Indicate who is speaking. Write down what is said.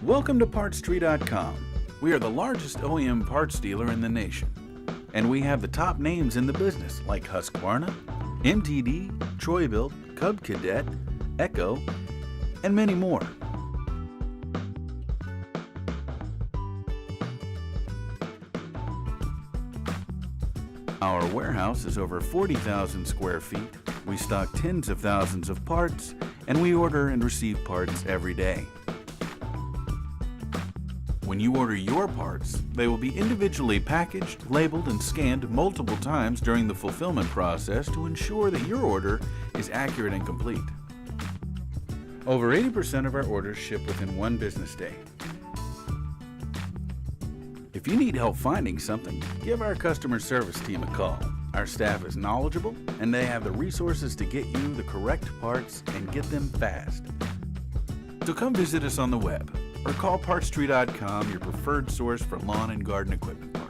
Speaker 1: Welcome to PartsTree.com. We are the largest OEM parts dealer in the nation, and we have the top names in the business like Husqvarna, MTD, Troy-Bilt, Cub Cadet, Echo, and many more. Our warehouse is over 40,000 square feet. We stock tens of thousands of parts, and we order and receive parts every day. When you order your parts, they will be individually packaged, labeled, and scanned multiple times during the fulfillment process to ensure that your order is accurate and complete. Over 80% of our orders ship within 1 business day. If you need help finding something, give our customer service team a call. Our staff is knowledgeable and they have the resources to get you the correct parts and get them fast. So come visit us on the web or call PartsTree.com, your preferred source for lawn and garden equipment parts.